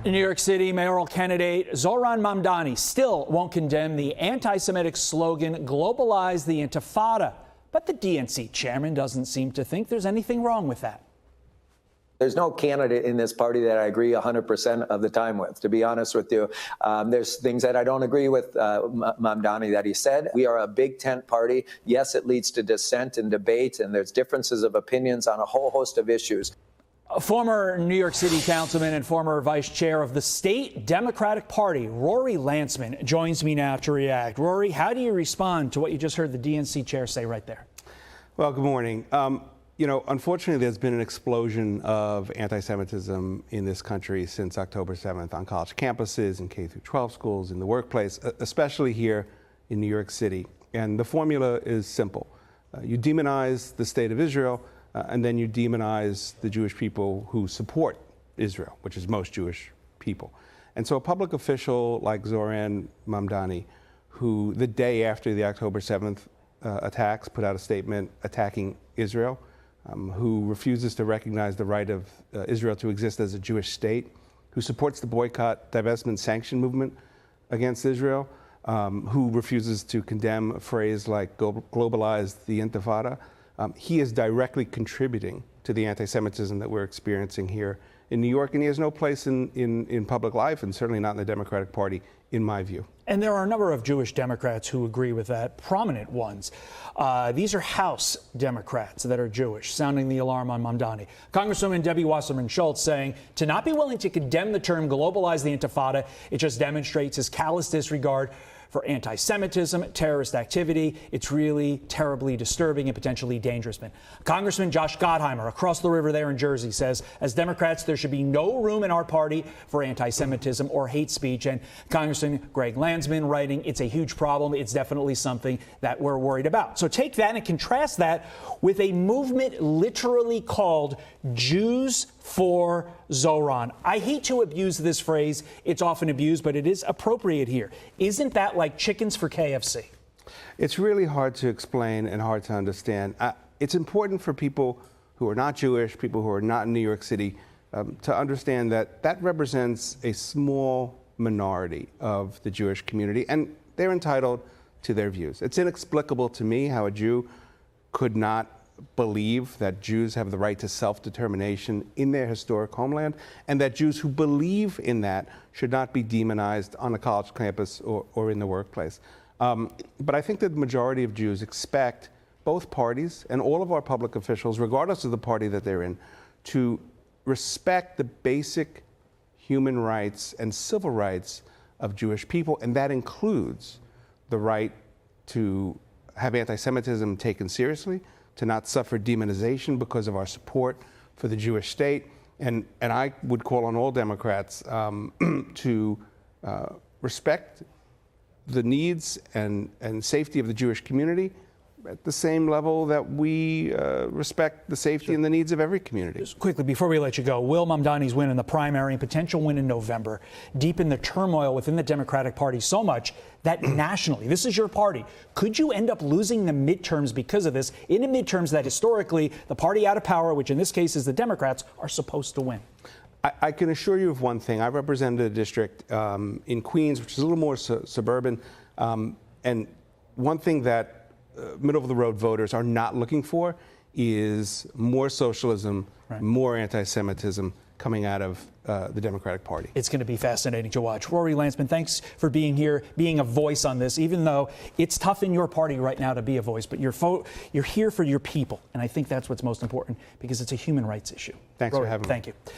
New York City mayoral candidate Zohran Mamdani still won't condemn the anti-Semitic slogan, globalize the Intifada. But the DNC chairman doesn't seem to think there's anything wrong with that. There's no candidate in this party that I agree 100% of the time with, to be honest with you. There's things that I don't agree with Mamdani that he said. We are a big tent party. Yes, it leads to dissent and debate, and there's differences of opinions on a whole host of issues. A former New York City councilman and former vice chair of the state Democratic Party, Rory Lancman, joins me now to react. Rory, how do you respond to what you just heard the DNC chair say right there? Well, good morning. You know, unfortunately, there's been an explosion of anti-Semitism in this country since October 7th on college campuses, in K-12 schools, in the workplace, especially here in New York City. And the formula is simple. You demonize the state of Israel, and then you demonize the Jewish people who support Israel, which is most Jewish people. And so a public official like Zohran Mamdani, who the day after the October 7th attacks put out a statement attacking Israel, who refuses to recognize the right of Israel to exist as a Jewish state, who supports the boycott, divestment, sanction movement against Israel, who refuses to condemn a phrase like globalize the Intifada. He is directly contributing to the anti-Semitism that we're experiencing here in New York, and he has no place in public life, and certainly not in the Democratic Party, in my view. And there are a number of Jewish Democrats who agree with that, prominent ones. These are House Democrats that are Jewish, sounding the alarm on Mamdani. Congresswoman Debbie Wasserman Schultz saying to not be willing to condemn the term globalize the Intifada, it just demonstrates his callous disregard for anti-Semitism, terrorist activity. It's really terribly disturbing and potentially dangerous. Congressman Josh Gottheimer, across the river there in Jersey, says, as Democrats, there should be no room in our party for anti-Semitism or hate speech. And Congressman Greg Lancman writing, it's a huge problem. It's definitely something that we're worried about. So take that and contrast that with a movement literally called Jews for Zohran. I hate to abuse this phrase. It's often abused, but it is appropriate here. Isn't that like chickens for KFC? It's really hard to explain and hard to understand. It's important for people who are not Jewish, people who are not in New York City, to understand that that represents a small minority of the Jewish community, and they're entitled to their views. It's inexplicable to me how a Jew could not believe that Jews have the right to self-determination in their historic homeland, and that Jews who believe in that should not be demonized on a college campus or in the workplace. But I think that the majority of Jews expect both parties and all of our public officials, regardless of the party that they're in, to respect the basic human rights and civil rights of Jewish people, and that includes the right to have anti-Semitism taken seriously, to not suffer demonization because of our support for the Jewish state. And I would call on all Democrats to respect the needs and safety of the Jewish community at the same level that we respect the safety and the needs of every community. Just quickly, before we let you go, will Mamdani's win in the primary and potential win in November deepen the turmoil within the Democratic Party so much that nationally, this is your party, could you end up losing the midterms because of this, in the midterms that historically the party out of power, which in this case is the Democrats, are supposed to win? I can assure you of one thing. I represented a district in Queens, which is a little more suburban, and one thing that middle-of-the-road voters are not looking for is more socialism, right, more anti-Semitism coming out of the Democratic Party. It's going to be fascinating to watch. Rory Lancman, thanks for being here, being a voice on this, even though it's tough in your party right now to be a voice, but you're here for your people, and I think that's what's most important because it's a human rights issue. Thanks Rory, for having me. Thank you.